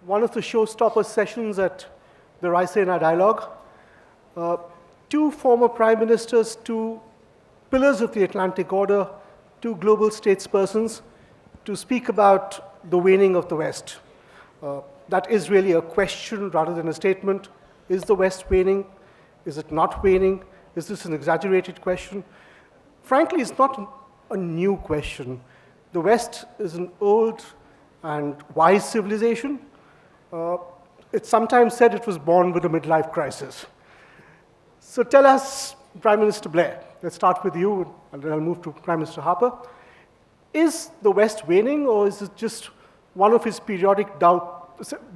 one of the showstopper sessions at the Raisina Dialogue. Two former prime ministers, two pillars of the Atlantic order, two global statespersons to speak about the waning of the West. That is really a question rather than a statement. Is the West waning? Is it not waning? Is this an exaggerated question? Frankly, it's not a new question. The West is an old and wise civilization. It's sometimes said it was born with a midlife crisis. So tell us, Prime Minister Blair, let's start with you, and then I'll move to Prime Minister Harper. Is the West waning, or is it just one of his periodic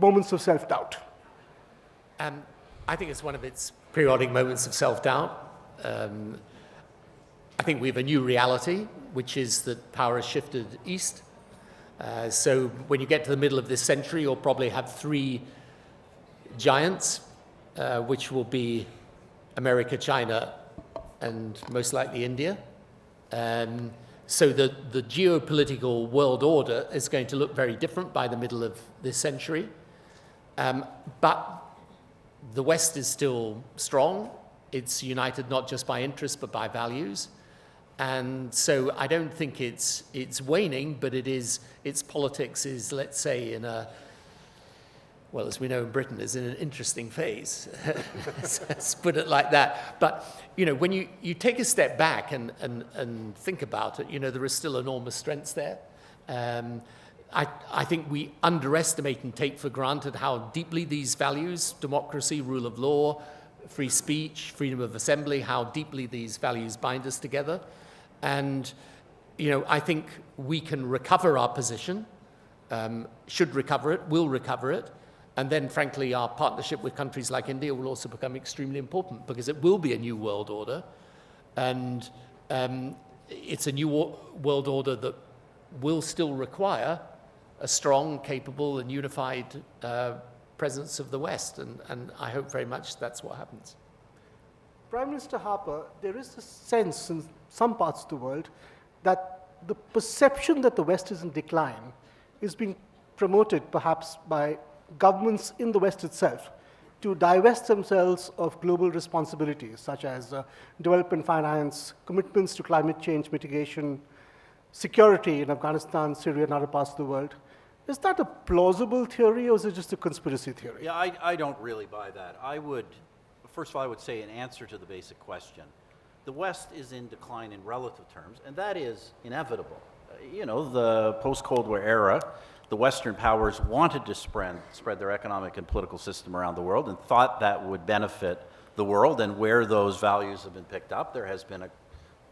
moments of self-doubt? I think it's one of its periodic moments of self-doubt. I think we have a new reality, which is that power has shifted east. So when you get to the middle of this century, you'll probably have three giants, which will be America, China, and most likely India. So the geopolitical world order is going to look very different by the middle of this century. But the West is still strong. It's united not just by interest, but by values. And so I don't think it's waning, but its politics is, let's say, in a, well, as we know in Britain, is in an interesting phase. Let's put it like that. But, you know, when you take a step back and think about it, you know, there are still enormous strengths there. I think we underestimate and take for granted how deeply these values, democracy, rule of law, free speech, freedom of assembly, how deeply these values bind us together. And, you know, I think we can recover our position, should recover it, will recover it. And then, frankly, our partnership with countries like India will also become extremely important because it will be a new world order. And it's a new world order that will still require a strong, capable, and unified presence of the West. And I hope very much that's what happens. Prime Minister Harper, there is a sense in some parts of the world that the perception that the West is in decline is being promoted perhaps by governments in the West itself to divest themselves of global responsibilities such as development finance, commitments to climate change mitigation, security in Afghanistan, Syria, and other parts of the world. Is that a plausible theory, or is it just a conspiracy theory? Yeah, I don't really buy that. First of all, I would say in answer to the basic question, the West is in decline in relative terms, and that is inevitable. You know, the post-Cold War era, the Western powers wanted to spread their economic and political system around the world and thought that would benefit the world, and where those values have been picked up, there has been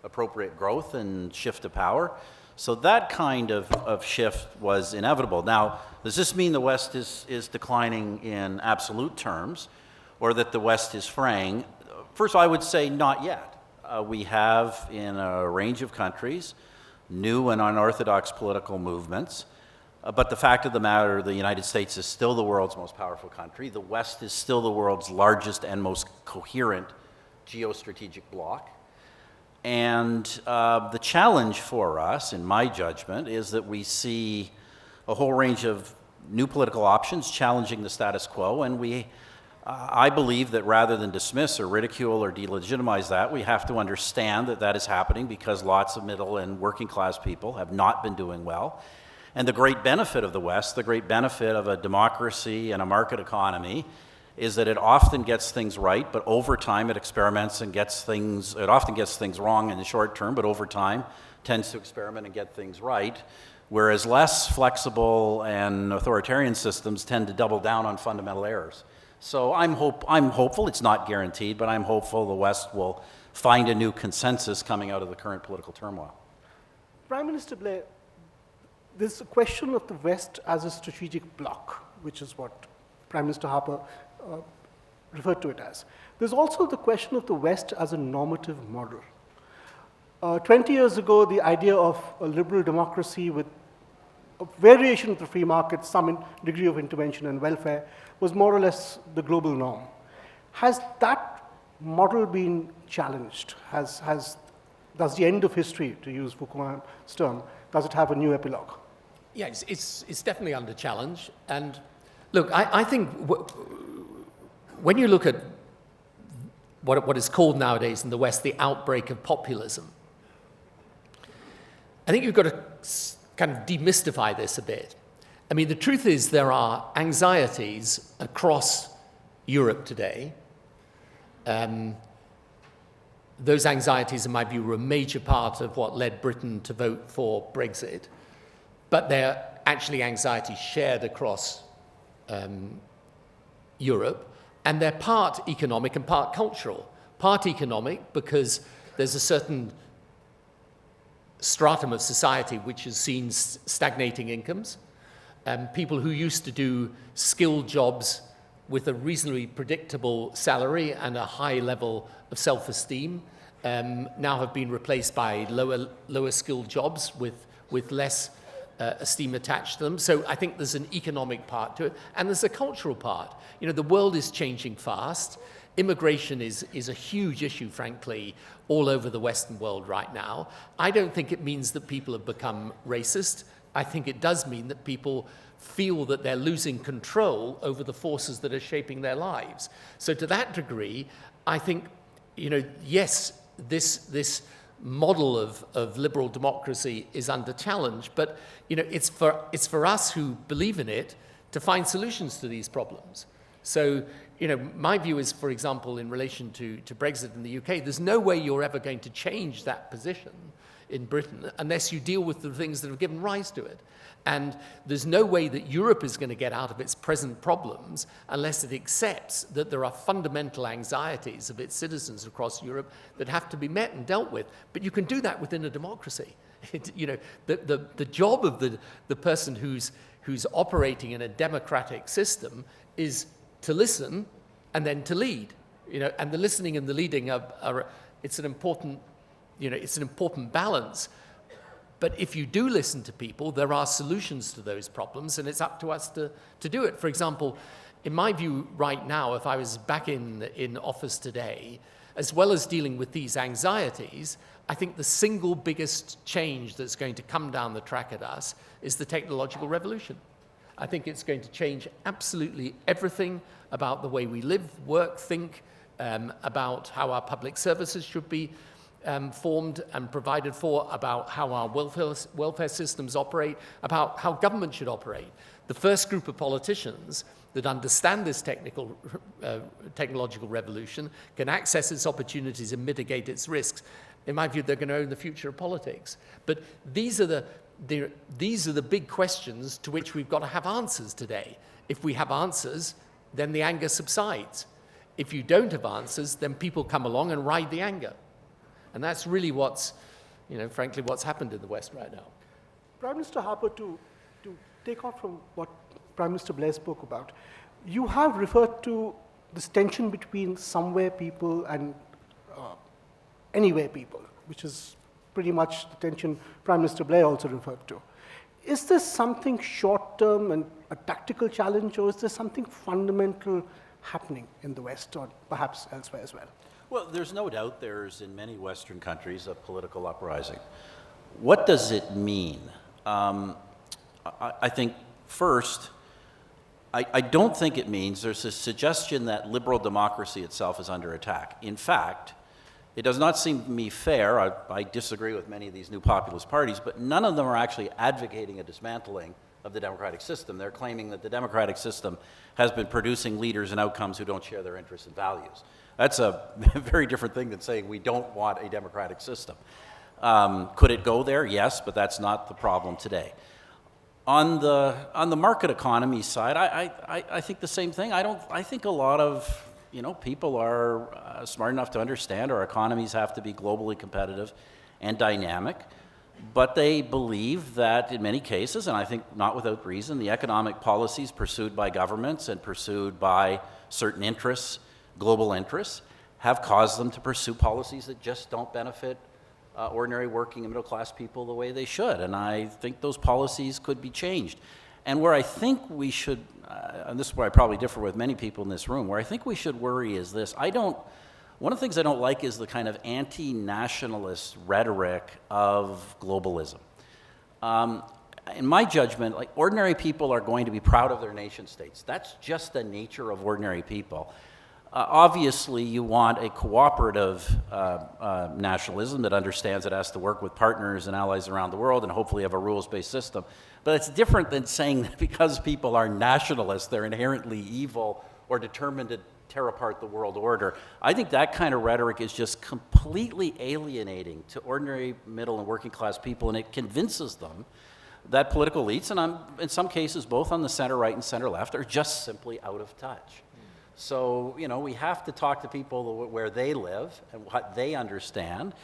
appropriate growth and shift of power. So that kind of shift was inevitable. Now, does this mean the West is declining in absolute terms, or that the West is fraying? First of all, I would say not yet. We have, in a range of countries, new and unorthodox political movements. But the fact of the matter, the United States is still the world's most powerful country. The West is still the world's largest and most coherent geostrategic bloc. And the challenge for us, in my judgment, is that we see a whole range of new political options challenging the status quo, and I believe that rather than dismiss or ridicule or delegitimize that, we have to understand that that is happening because lots of middle and working class people have not been doing well. And the great benefit of the West, the great benefit of a democracy and a market economy, is that it often gets things right, but over time it experiments and it often gets things wrong in the short term, but over time tends to experiment and get things right, whereas less flexible and authoritarian systems tend to double down on fundamental errors. So I'm hopeful, it's not guaranteed, but I'm hopeful the West will find a new consensus coming out of the current political turmoil. Prime Minister Blair, there's a question of the West as a strategic bloc, which is what Prime Minister Harper referred to it as. There's also the question of the West as a normative model. 20 years ago, the idea of a liberal democracy with a variation of the free market, some degree of intervention and welfare, was more or less the global norm. Has that model been challenged? Does the end of history, to use Foucault's term, does it have a new epilogue? Yeah, it's definitely under challenge. And Look, I think when you look at what is called nowadays in the West the outbreak of populism, I think you've got to kind of demystify this a bit. I mean, the truth is there are anxieties across Europe today. Those anxieties, in my view, were a major part of what led Britain to vote for Brexit, but they're actually anxieties shared across Europe, and they're part economic and part cultural. Part economic because there's a certain stratum of society which has seen stagnating incomes. People who used to do skilled jobs with a reasonably predictable salary and a high level of self-esteem now have been replaced by lower skilled jobs with less esteem attached to them. So I think there's an economic part to it, and there's a cultural part. You know, the world is changing fast. Immigration is a huge issue, frankly, all over the Western world right now. I don't think it means that people have become racist. I think it does mean that people feel that they're losing control over the forces that are shaping their lives. So to that degree, I think, you know, yes, this model of liberal democracy is under challenge, but, you know, it's for us who believe in it to find solutions to these problems. So, you know, my view is, for example, in relation to Brexit in the UK, there's no way you're ever going to change that position in Britain unless you deal with the things that have given rise to it. And there's no way that Europe is going to get out of its present problems unless it accepts that there are fundamental anxieties of its citizens across Europe that have to be met and dealt with. But you can do that within a democracy. You know, the job of the person who's operating in a democratic system is to listen and then to lead. You know, and the listening and the leading it's an important balance. But if you do listen to people, there are solutions to those problems, and it's up to us to do it. For example, in my view right now, if I was back in office today, as well as dealing with these anxieties, I think the single biggest change that's going to come down the track at us is the technological revolution. I think it's going to change absolutely everything about the way we live, work, think, about how our public services should be formed and provided for, about how our welfare systems operate, about how government should operate. The first group of politicians that understand this technological revolution can access its opportunities and mitigate its risks. In my view, they're going to own the future of politics. But these are the big questions to which we've got to have answers today. If we have answers, then the anger subsides. If you don't have answers, then people come along and ride the anger. And that's really frankly, what's happened in the West right now. Prime Minister Harper, to take off from what Prime Minister Blair spoke about, you have referred to this tension between somewhere people and anywhere people, which is pretty much the tension Prime Minister Blair also referred to. Is this something short-term and a tactical challenge, or is there something fundamental happening in the West or perhaps elsewhere as well? Well, there's no doubt there's, in many Western countries, a political uprising. What does it mean? I think, first, I don't think it means there's a suggestion that liberal democracy itself is under attack. In fact, it does not seem to me fair, I disagree with many of these new populist parties, but none of them are actually advocating a dismantling of the democratic system. They're claiming that the democratic system has been producing leaders and outcomes who don't share their interests and values. That's a very different thing than saying we don't want a democratic system. Could it go there? Yes, but that's not the problem today. On the market economy side, I think the same thing. I think a lot of people are smart enough to understand our economies have to be globally competitive and dynamic, but they believe that in many cases, and I think not without reason, the economic policies pursued by governments and pursued by certain interests, global interests, have caused them to pursue policies that just don't benefit ordinary working and middle-class people the way they should. And I think those policies could be changed. And where I think we should, and this is where I probably differ with many people in this room, where I think we should worry is this. One of the things I don't like is the kind of anti-nationalist rhetoric of globalism. in my judgment, like ordinary people are going to be proud of their nation states. That's just the nature of ordinary people. Obviously, you want a cooperative nationalism that understands it has to work with partners and allies around the world and hopefully have a rules-based system. But it's different than saying that because people are nationalists, they're inherently evil or determined to tear apart the world order. I think that kind of rhetoric is just completely alienating to ordinary middle and working class people, and it convinces them that political elites, and in some cases both on the center right and center left, are just simply out of touch. So, we have to talk to people where they live and what they understand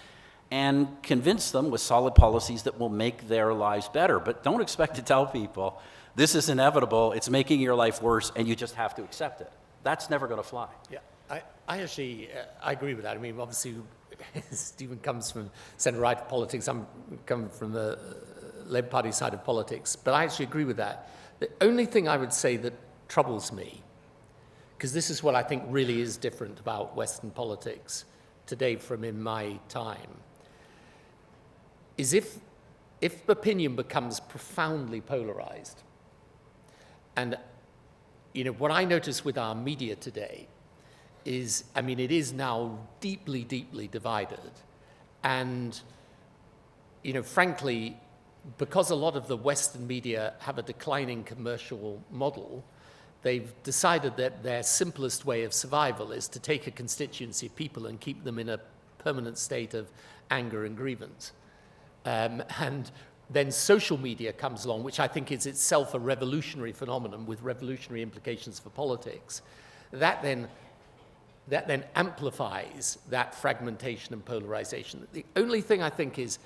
and convince them with solid policies that will make their lives better. But don't expect to tell people, this is inevitable, it's making your life worse, and you just have to accept it. That's never going to fly. Yeah, I actually, I agree with that. I mean, obviously, Stephen comes from centre-right politics, I'm coming from the Labour Party side of politics, but I actually agree with that. The only thing I would say that troubles me, because this is what I think really is different about Western politics today from in my time, is if opinion becomes profoundly polarized. And, what I notice with our media today is, it is now deeply, deeply divided. And, frankly, because a lot of the Western media have a declining commercial model, they've decided that their simplest way of survival is to take a constituency of people and keep them in a permanent state of anger and grievance. And then social media comes along, which I think is itself a revolutionary phenomenon with revolutionary implications for politics. That then amplifies that fragmentation and polarization. The only thing I think is,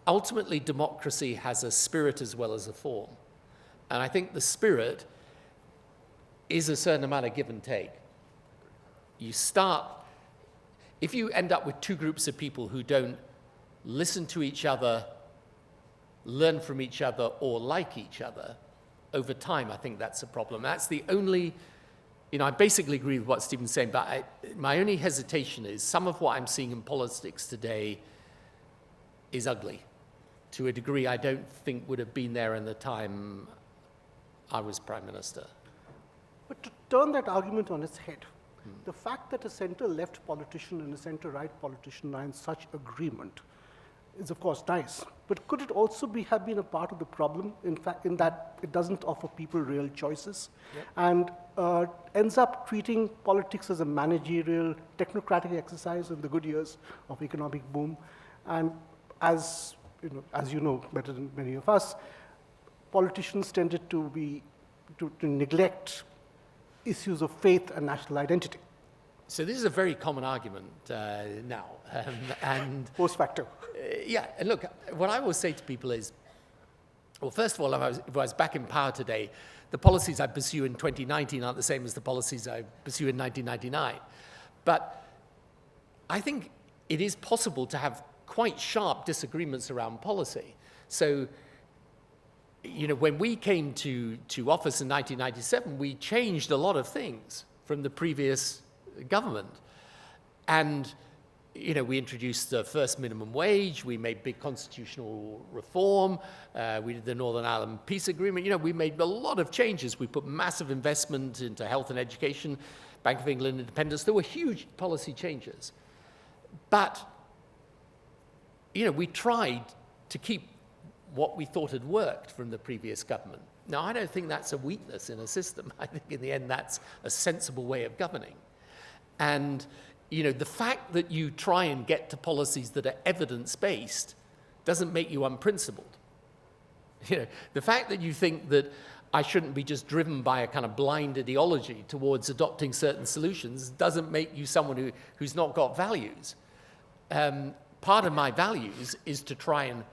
ultimately, democracy has a spirit as well as a form. And I think the spirit is a certain amount of give and take. If you end up with two groups of people who don't listen to each other, learn from each other, or like each other, over time, I think that's a problem. That's the only, I basically agree with what Stephen's saying, but my only hesitation is some of what I'm seeing in politics today is ugly, to a degree I don't think would have been there in the time I was Prime Minister. But to turn that argument on its head, the fact that a center-left politician and a center-right politician are in such agreement is, of course, nice. But could it also have been a part of the problem, in fact, in that it doesn't offer people real choices, and ends up treating politics as a managerial, technocratic exercise in the good years of economic boom? And as you know better than many of us, politicians tended to neglect issues of faith and national identity. So this is a very common argument now. And Post facto. And look, what I always say to people is, well, first of all, if I was back in power today, the policies I pursue in 2019 aren't the same as the policies I pursue in 1999. But I think it is possible to have quite sharp disagreements around policy. So, when we came to office in 1997, we changed a lot of things from the previous government. And, we introduced the first minimum wage, we made big constitutional reform, we did the Northern Ireland Peace Agreement, we made a lot of changes. We put massive investment into health and education, Bank of England independence. There were huge policy changes. But, we tried to keep what we thought had worked from the previous government. Now, I don't think that's a weakness in a system. I think in the end that's a sensible way of governing. And, the fact that you try and get to policies that are evidence-based doesn't make you unprincipled. The fact that you think that I shouldn't be just driven by a kind of blind ideology towards adopting certain solutions doesn't make you someone who's not got values. Part of my values is to try and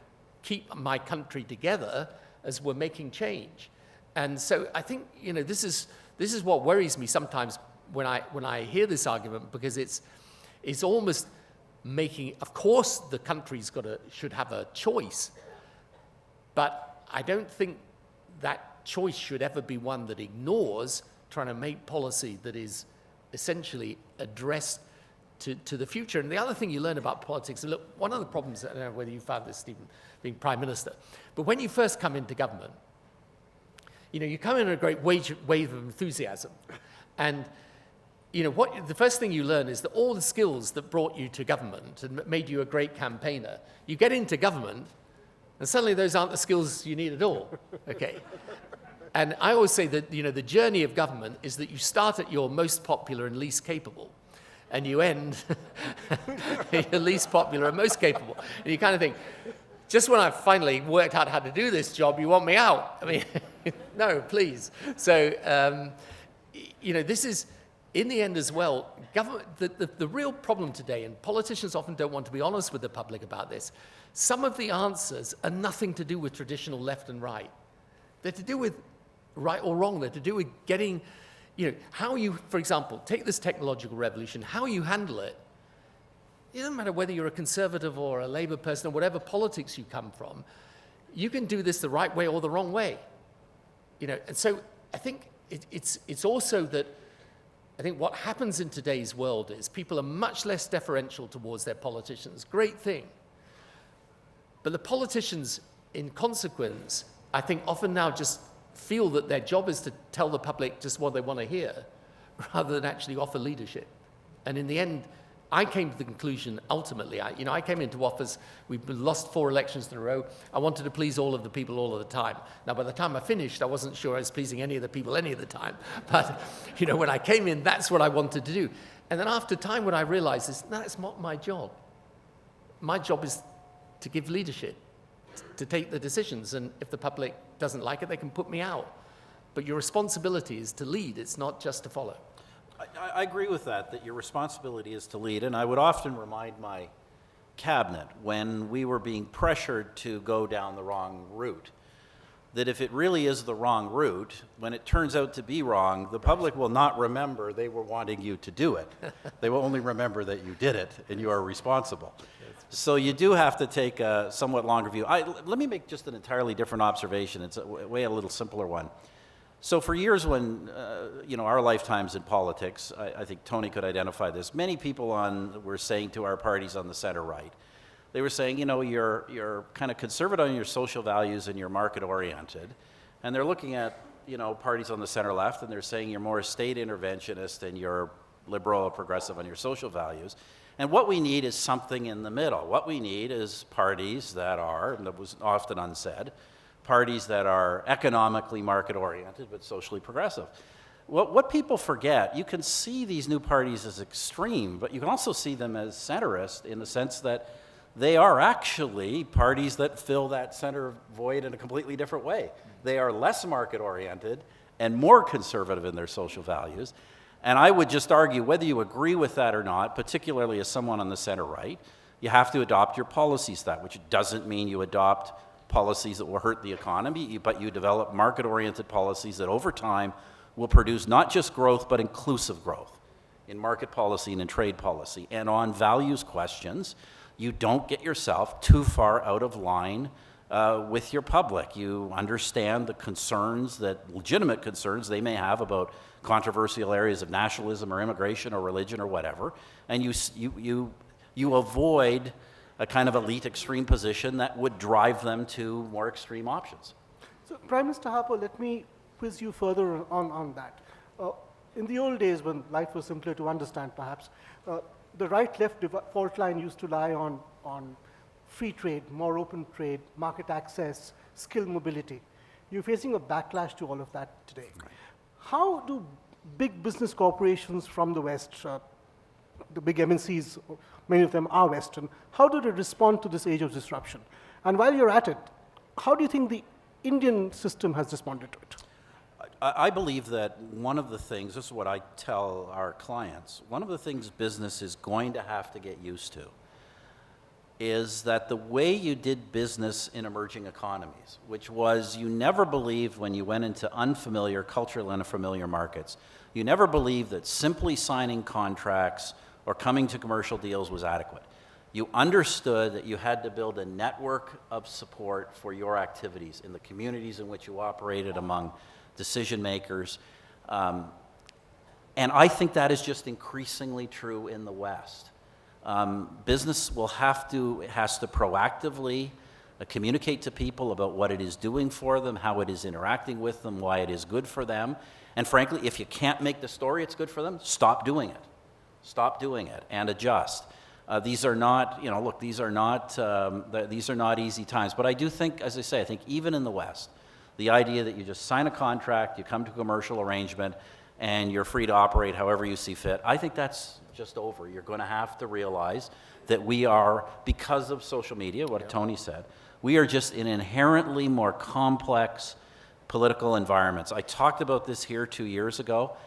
keep my country together as we're making change. And so I think, this is what worries me sometimes when I hear this argument, because it's almost making, of course the country's should have a choice, but I don't think that choice should ever be one that ignores trying to make policy that is essentially addressed to the future. And the other thing you learn about politics, and look, one of the problems, I don't know whether you found this, Stephen, being Prime Minister, but when you first come into government, you come in a great wave of enthusiasm. And the first thing you learn is that all the skills that brought you to government and made you a great campaigner, you get into government, and suddenly those aren't the skills you need at all. Okay. And I always say that the journey of government is that you start at your most popular and least capable, and you end your least popular and most capable. And you kind of think, just when I finally worked out how to do this job, you want me out? I mean, no, please. So, this is, in the end as well, government. The real problem today, and politicians often don't want to be honest with the public about this, some of the answers are nothing to do with traditional left and right. They're to do with right or wrong. They're to do with getting, how you, for example, take this technological revolution, how you handle it. It doesn't matter whether you're a conservative or a Labour person or whatever politics you come from. You can do this the right way or the wrong way. And so I think it's also that I think what happens in today's world is people are much less deferential towards their politicians. Great thing. But the politicians, in consequence, I think often now just feel that their job is to tell the public just what they want to hear rather than actually offer leadership. And in the end, I came to the conclusion, ultimately, I came into office, we've lost 4 elections in a row. I wanted to please all of the people all of the time. Now, by the time I finished, I wasn't sure I was pleasing any of the people any of the time. But, when I came in, that's what I wanted to do. And then after time, what I realized is, that's not my job. My job is to give leadership, to take the decisions. And if the public doesn't like it, they can put me out. But your responsibility is to lead. It's not just to follow. I agree with that your responsibility is to lead. And I would often remind my cabinet when we were being pressured to go down the wrong route, that if it really is the wrong route, when it turns out to be wrong, the public will not remember they were wanting you to do it. They will only remember that you did it and you are responsible. So you do have to take a somewhat longer view. Let me make just an entirely different observation. It's a little simpler one. So for years when, our lifetimes in politics, I think Tony could identify this, many people were saying to our parties on the center right, they were saying, you're kind of conservative on your social values and you're market-oriented. And they're looking at, parties on the center left and they're saying you're more state interventionist and you're liberal or progressive on your social values. And what we need is something in the middle. What we need is parties that are, and that was often unsaid, parties that are economically market-oriented but socially progressive. What people forget, you can see these new parties as extreme, but you can also see them as centrist in the sense that they are actually parties that fill that center void in a completely different way. They are less market-oriented and more conservative in their social values. And I would just argue, whether you agree with that or not, particularly as someone on the center right, you have to adopt your policies that, which doesn't mean you adopt policies that will hurt the economy, but you develop market-oriented policies that over time will produce not just growth, but inclusive growth in market policy and in trade policy. And on values questions, you don't get yourself too far out of line with your public. You understand the concerns, legitimate concerns they may have about controversial areas of nationalism or immigration or religion or whatever, and you avoid a kind of elite extreme position that would drive them to more extreme options. So, Prime Minister Harper, let me quiz you further on that. In the old days, when life was simpler to understand, perhaps, the right-left fault line used to lie on free trade, more open trade, market access, skill mobility. You're facing a backlash to all of that today. Right. How do big business corporations from the West, the big MNCs, many of them are Western, how do they respond to this age of disruption? And while you're at it, how do you think the Indian system has responded to it? I believe that one of the things, this is what I tell our clients, one of the things business is going to have to get used to is that the way you did business in emerging economies, which was you never believed when you went into unfamiliar, culturally unfamiliar markets, you never believed that simply signing contracts or coming to commercial deals was adequate. You understood that you had to build a network of support for your activities in the communities in which you operated, among decision makers. And I think that is just increasingly true in the West. Business has to proactively communicate to people about what it is doing for them, how it is interacting with them, why it is good for them. And frankly, if you can't make the story it's good for them, stop doing it. Stop doing it and adjust. These are not, these are not easy times. But I do think, as I say, I think even in the West, the idea that you just sign a contract, you come to a commercial arrangement, and you're free to operate however you see fit, I think that's just over. You're going to have to realize that we are, because of social media, what Tony said, we are just in inherently more complex political environments. I talked about this here 2 years ago.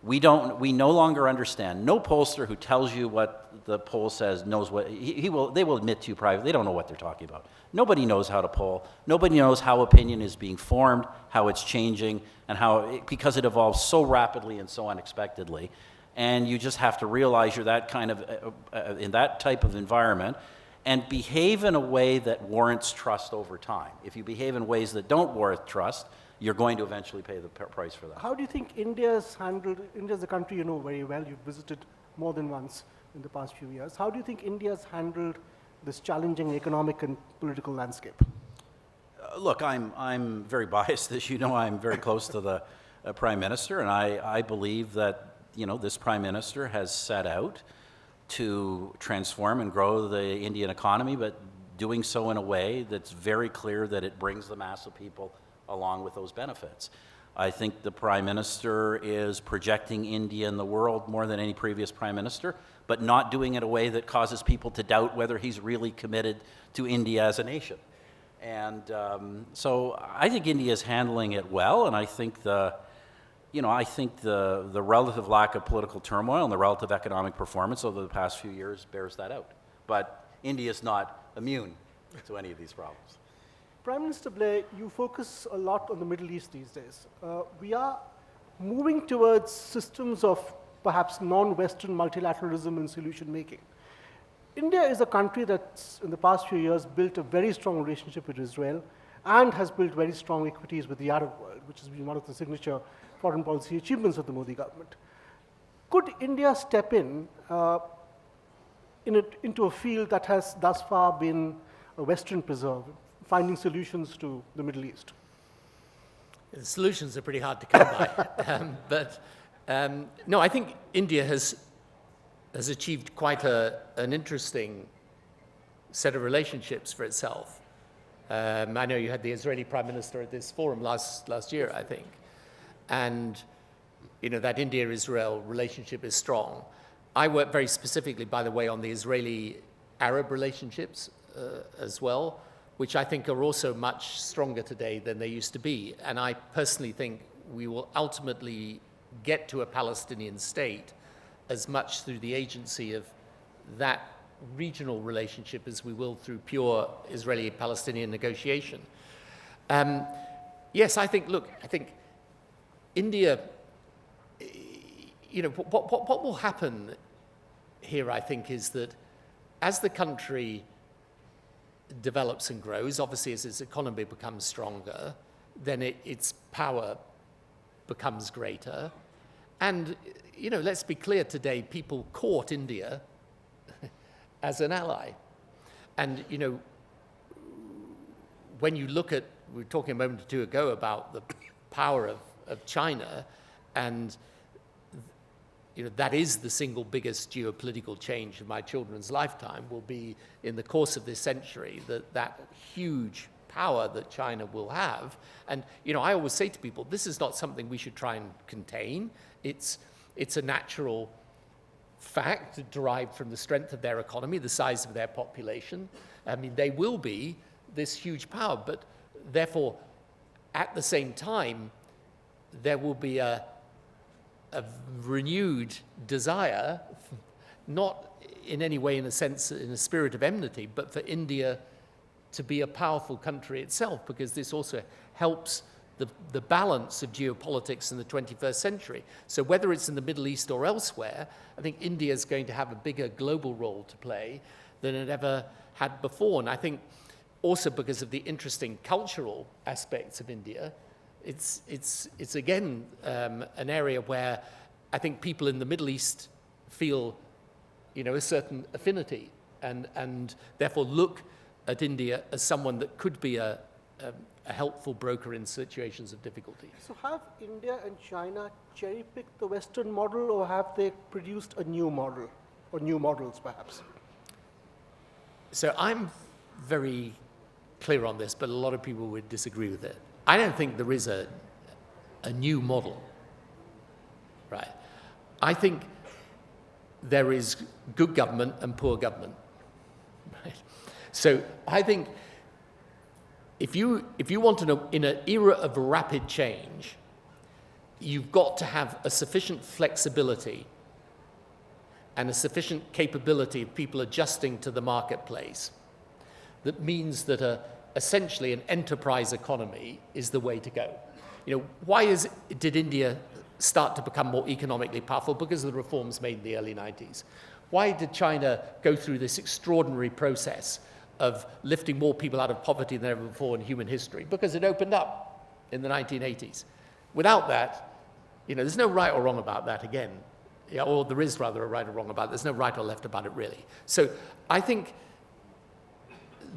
We no longer understand. No pollster who tells you what the poll says knows what, they will admit to you privately, they don't know what they're talking about. Nobody knows how to poll. Nobody knows how opinion is being formed, how it's changing, and because it evolves so rapidly and so unexpectedly. And you just have to realize you're that kind of, in that type of environment, and behave in a way that warrants trust over time. If you behave in ways that don't warrant trust, you're going to eventually pay the price for that. How do you think India's a country you know very well, you've visited more than once in the past few years. How do you think India's handled this challenging economic and political landscape? Look, I'm very biased, as you know. I'm very close to the Prime Minister, and I believe that this Prime Minister has set out to transform and grow the Indian economy, but doing so in a way that's very clear that it brings the mass of people along with those benefits. I think the Prime Minister is projecting India in the world more than any previous Prime Minister, but not doing it in a way that causes people to doubt whether he's really committed to India as a nation. And so I think India is handling it well, and I think the relative lack of political turmoil and the relative economic performance over the past few years bears that out. But India is not immune to any of these problems. Prime Minister Blair, you focus a lot on the Middle East these days. We are moving towards systems of perhaps non-Western multilateralism and solution making. India is a country that's, in the past few years, built a very strong relationship with Israel and has built very strong equities with the Arab world, which has been one of the signature foreign policy achievements of the Modi government. Could India step into a field that has thus far been a Western preserve, finding solutions to the Middle East? The solutions are pretty hard to come by. No, I think India has achieved quite an interesting set of relationships for itself. I know you had the Israeli Prime Minister at this forum last year, I think. And that India-Israel relationship is strong. I work very specifically, by the way, on the Israeli-Arab relationships as well, which I think are also much stronger today than they used to be. And I personally think we will ultimately get to a Palestinian state as much through the agency of that regional relationship as we will through pure Israeli-Palestinian negotiation. Yes, I think India, what will happen here, I think, is that as the country develops and grows, obviously as its economy becomes stronger, then its power becomes greater. And, let's be clear today, people court India as an ally. And, when you look at, we were talking a moment or two ago about the power of China, and that is the single biggest geopolitical change in my children's lifetime, will be in the course of this century, that huge power that China will have. And I always say to people, this is not something we should try and contain. It's a natural fact derived from the strength of their economy, the size of their population. I mean, they will be this huge power, but therefore, at the same time, there will be a renewed desire, not in any way in a spirit of enmity, but for India to be a powerful country itself, because this also helps the balance of geopolitics in the 21st century. So whether it's in the Middle East or elsewhere, I think India is going to have a bigger global role to play than it ever had before. And I think also because of the interesting cultural aspects of India, it's again an area where I think people in the Middle East feel a certain affinity, and therefore look at India as someone that could be a helpful broker in situations of difficulty. So have India and China cherry-picked the Western model, or have they produced a new model, or new models perhaps? So I'm very clear on this, but a lot of people would disagree with it. I don't think there is a new model, right? I think there is good government and poor government, right? So I think if you want to know, in an era of rapid change, you've got to have a sufficient flexibility and a sufficient capability of people adjusting to the marketplace. That means that essentially an enterprise economy is the way to go. Why did India start to become more economically powerful? Because of the reforms made in the early 90s. Why did China go through this extraordinary process of lifting more people out of poverty than ever before in human history? Because it opened up in the 1980s. Without that, there's no right or wrong about that again. Or there is rather a right or wrong about it. There's no right or left about it, really. So I think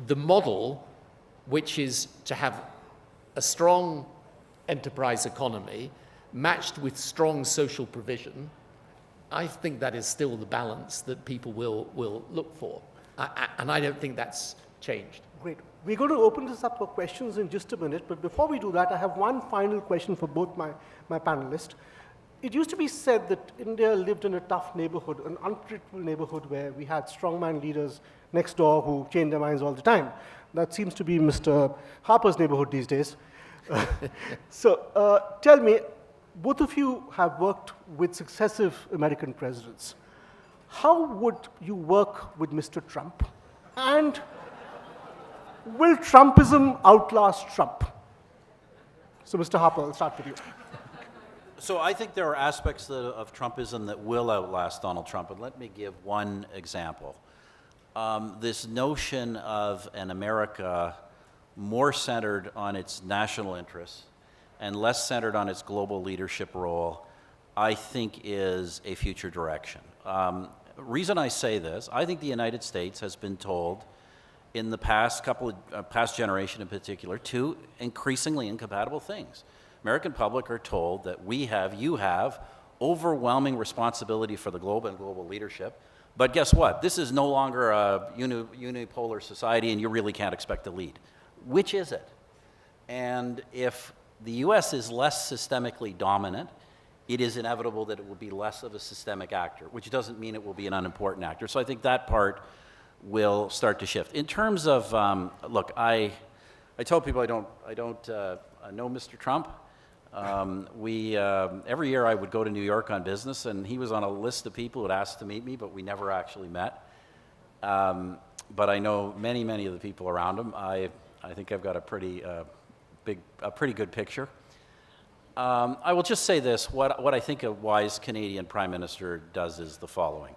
the model, which is to have a strong enterprise economy matched with strong social provision, I think that is still the balance that people will look for. And I don't think that's changed. Great. We're going to open this up for questions in just a minute, but before we do that, I have one final question for both my panelists. It used to be said that India lived in a tough neighborhood, an unpredictable neighborhood where we had strongman leaders next door who changed their minds all the time. That seems to be Mr. Harper's neighborhood these days. So tell me, both of you have worked with successive American presidents. How would you work with Mr. Trump? And will Trumpism outlast Trump? So Mr. Harper, I'll start with you. So I think there are aspects of Trumpism that will outlast Donald Trump, and let me give one example. This notion of an America more centered on its national interests and less centered on its global leadership role, I think is a future direction. Reason I say this, I think the United States has been told in the past past generation in particular, two increasingly incompatible things. American public are told that you have overwhelming responsibility for the globe and global leadership, but guess what? This is no longer a unipolar society and you really can't expect to lead. Which is it? And if the US is less systemically dominant, it is inevitable that it will be less of a systemic actor, which doesn't mean it will be an unimportant actor. So I think that part will start to shift. In terms of, look, I tell people I don't know Mr. Trump. Every year I would go to New York on business, and he was on a list of people who had asked to meet me, but we never actually met. But I know many of the people around him. I think I've got a pretty good picture. I will just say this, what I think a wise Canadian Prime Minister does is the following.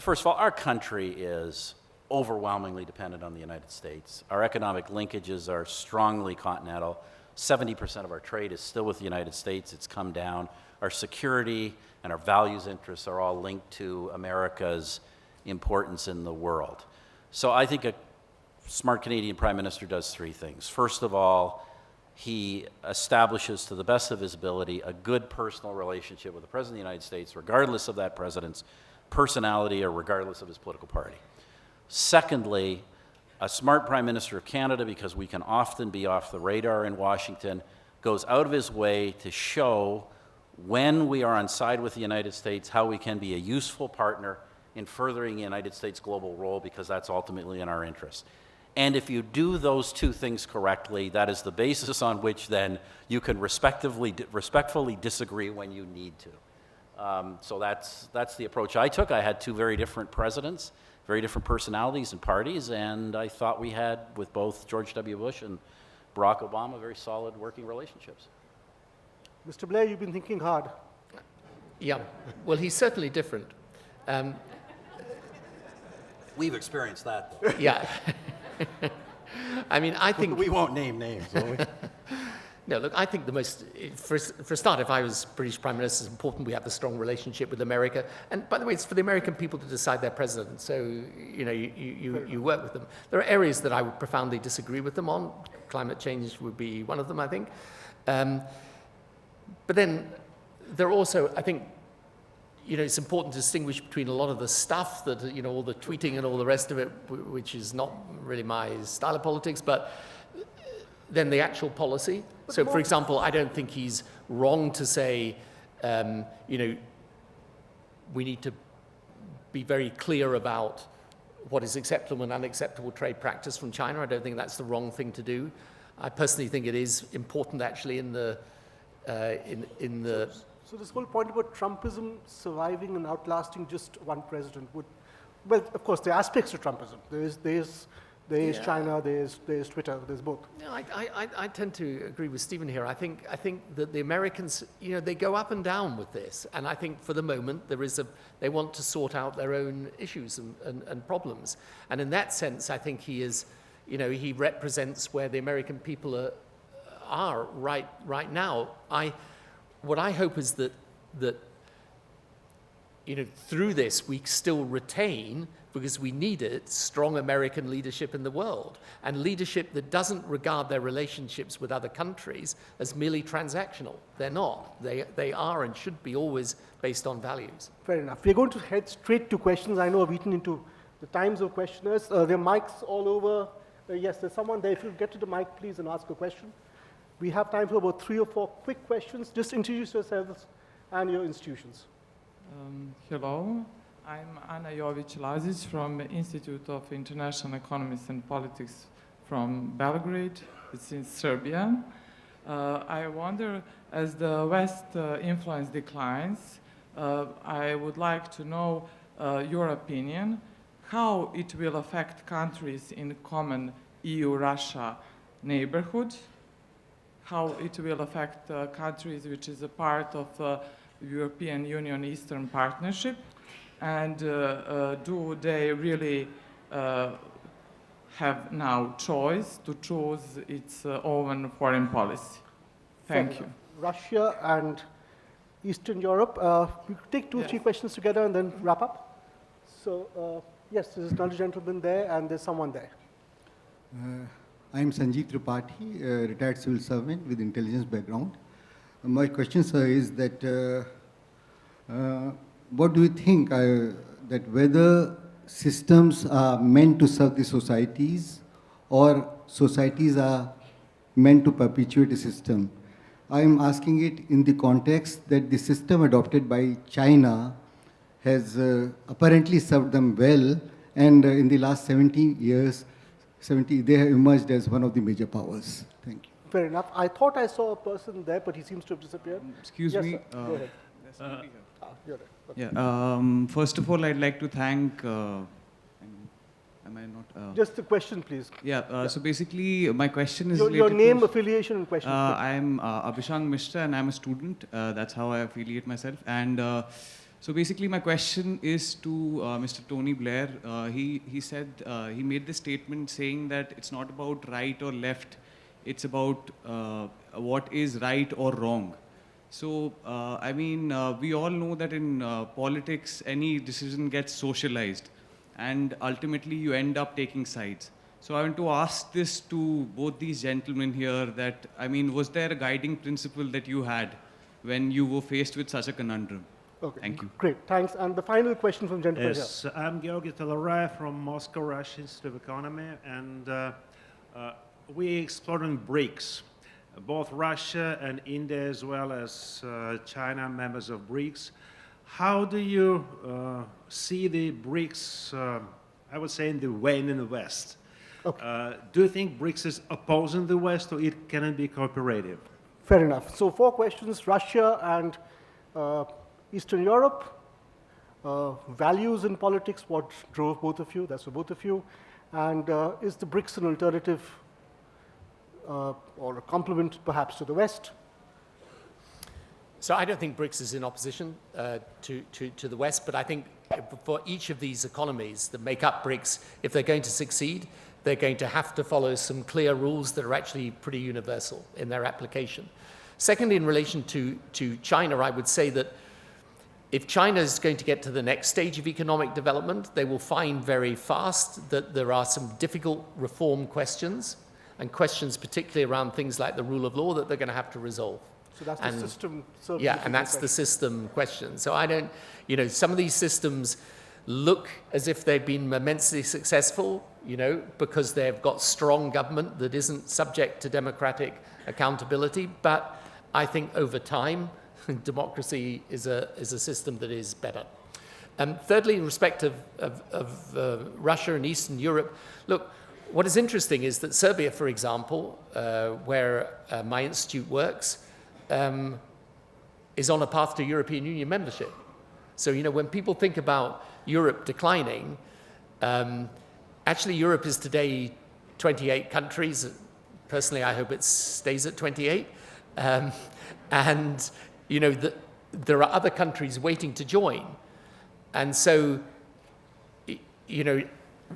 First of all, our country is overwhelmingly dependent on the United States. Our economic linkages are strongly continental. 70% of our trade is still with the United States. It's come down. Our security and our values interests are all linked to America's importance in the world. So I think a smart Canadian Prime Minister does three things. First of all, he establishes to the best of his ability a good personal relationship with the President of the United States, regardless of that President's personality or regardless of his political party. Secondly, a smart Prime Minister of Canada, because we can often be off the radar in Washington, goes out of his way to show when we are on side with the United States how we can be a useful partner in furthering the United States' global role, because that's ultimately in our interest. And if you do those two things correctly, that is the basis on which then you can respectfully disagree when you need to. So that's the approach I took. I had two very different presidents, very different personalities and parties, and I thought we had, with both George W. Bush and Barack Obama, very solid working relationships. Mr. Blair, you've been thinking hard. Yeah, well, he's certainly different. We've experienced that, though. Yeah. I mean, I think... We won't name names, will we? No, look, I think for a start, if I was British Prime Minister, it's important we have a strong relationship with America. And by the way, it's for the American people to decide their president. So, you work with them. There are areas that I would profoundly disagree with them on. Climate change would be one of them, I think. But then there are also, I think, it's important to distinguish between a lot of the stuff that, all the tweeting and all the rest of it, which is not really my style of politics, but then the actual policy. So, for example, I don't think he's wrong to say, we need to be very clear about what is acceptable and unacceptable trade practice from China. I don't think that's the wrong thing to do. I personally think it is important, actually, in the So this whole point about Trumpism surviving and outlasting just one president would, well, of course, there are aspects to Trumpism. There is China, there is Twitter, there's both. No, I tend to agree with Stephen here. I think that the Americans, they go up and down with this, and I think for the moment they want to sort out their own issues and problems, and in that sense, I think he is, he represents where the American people are right now. What I hope is that through this we still retain, because we need it, strong American leadership in the world, and leadership that doesn't regard their relationships with other countries as merely transactional. They're not. They are and should be always based on values. Fair enough. We're going to head straight to questions. I know I've eaten into the times of questioners. There are mics all over. Yes, there's someone there. If you get to the mic, please, and ask a question. We have time for about 3 or 4 quick questions. Just introduce yourselves and your institutions. Hello, I'm Ana Jovic-Lazic from Institute of International Economics and Politics from Belgrade. It's in Serbia. I wonder, as the West influence declines, I would like to know your opinion, how it will affect countries in common EU-Russia neighborhood, how it will affect countries which is a part of European Union Eastern Partnership, and do they really have now choice to choose its own foreign policy? Thank you. Russia and Eastern Europe. We could take 2 or 3 questions together and then wrap up. So, yes, there's another gentleman there and there's someone there. I'm Sanjeev Tripathi, a retired civil servant with intelligence background. My question, sir, is that what do you think that whether systems are meant to serve the societies or societies are meant to perpetuate a system? I'm asking it in the context that the system adopted by China has apparently served them well, and in the last 70 years, they have emerged as one of the major powers. Thank you. Fair enough. I thought I saw a person there, but he seems to have disappeared. Excuse yes, me. Go ahead. You're there. Okay. Yeah. First of all, I'd like to thank. Am I not? Just the question, please. Yeah. So basically, my question is your related name, to, affiliation, and question. I'm Abhishek Mishra, and I'm a student. That's how I affiliate myself. And so basically, my question is to Mr. Tony Blair. He said he made this statement saying that it's not about right or left. It's about what is right or wrong. So, I mean, we all know that in politics, any decision gets socialized, and ultimately you end up taking sides. So I want to ask this to both these gentlemen here that, I mean, was there a guiding principle that you had when you were faced with such a conundrum? Okay. Thank you. Great, thanks. And the final question from gentleman here. Yes, I'm Georgi Telerai from Moscow, Russia Institute of Economy, and we exploring BRICS. Both Russia and India, as well as China, members of BRICS. How do you see the BRICS, I would say, in the Wayne in the West? Okay. Do you think BRICS is opposing the West, or it can be cooperative? Fair enough. So 4 questions, Russia and Eastern Europe, values in politics, what drove both of you, that's for both of you, and is the BRICS an alternative or a complement perhaps to the West? So I don't think BRICS is in opposition to the West, but I think for each of these economies that make up BRICS, if they're going to succeed, they're going to have to follow some clear rules that are actually pretty universal in their application. Secondly, in relation to China, I would say that if China is going to get to the next stage of economic development, they will find very fast that there are some difficult reform questions, and questions particularly around things like the rule of law that they're going to have to resolve. So that's the system. Yeah, and that's the system question. So I don't, you know, some of these systems look as if they've been immensely successful, you know, because they've got strong government that isn't subject to democratic accountability. But I think over time, democracy is a system that is better. Thirdly, in respect of Russia and Eastern Europe, look, what is interesting is that Serbia, for example, where my institute works, is on a path to European Union membership. So, you know, when people think about Europe declining, actually Europe is today 28 countries. Personally, I hope it stays at 28. And, you know, there are other countries waiting to join. And so, you know,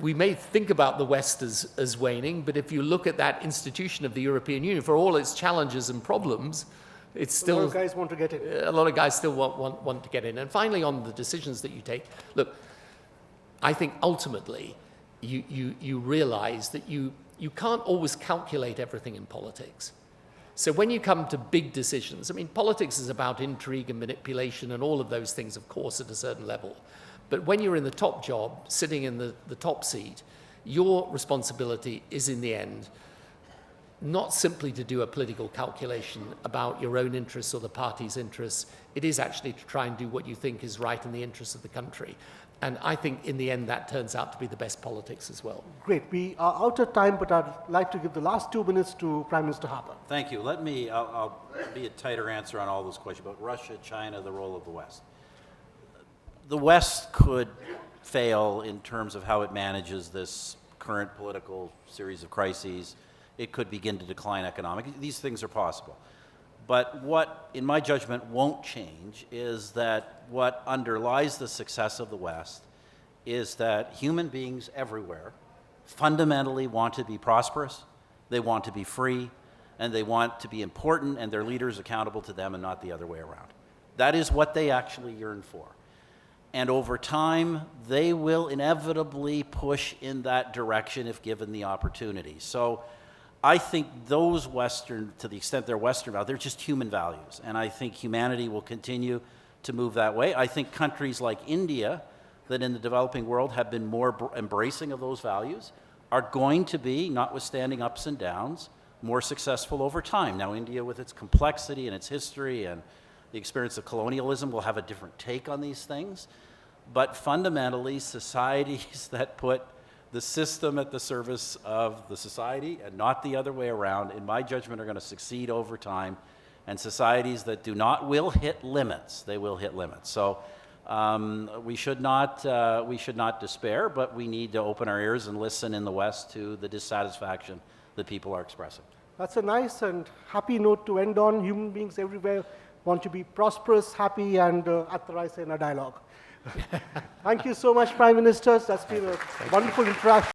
we may think about the West as waning, but if you look at that institution of the European Union, for all its challenges and problems, it's still... A lot of guys want to get in. A lot of guys still want to get in. And finally, on the decisions that you take, look, I think ultimately you realize that you can't always calculate everything in politics. So when you come to big decisions, I mean, politics is about intrigue and manipulation and all of those things, of course, at a certain level. But when you're in the top job, sitting in the top seat, your responsibility is, in the end, not simply to do a political calculation about your own interests or the party's interests. It is actually to try and do what you think is right in the interests of the country. And I think, in the end, that turns out to be the best politics as well. Great. We are out of time, but I'd like to give the last 2 minutes to Prime Minister Harper. Thank you. I'll be a tighter answer on all those questions about Russia, China, the role of the West. The West could fail in terms of how it manages this current political series of crises. It could begin to decline economically. These things are possible. But what, in my judgment, won't change is that what underlies the success of the West is that human beings everywhere fundamentally want to be prosperous, they want to be free, and they want to be important and their leaders accountable to them and not the other way around. That is what they actually yearn for. And over time, they will inevitably push in that direction if given the opportunity. So I think those Western, to the extent they're Western values, they're just human values. And I think humanity will continue to move that way. I think countries like India, that in the developing world have been more embracing of those values, are going to be, notwithstanding ups and downs, more successful over time. Now, India, with its complexity and its history and the experience of colonialism, will have a different take on these things. But fundamentally, societies that put the system at the service of the society and not the other way around, in my judgment, are going to succeed over time. And societies that do not will hit limits. They will hit limits. So we should not despair, but we need to open our ears and listen in the West to the dissatisfaction that people are expressing. That's a nice and happy note to end on. Human beings everywhere want to be prosperous, happy, and at the Raisina Dialogue. Thank you so much, Prime Ministers. That's been a wonderful interaction.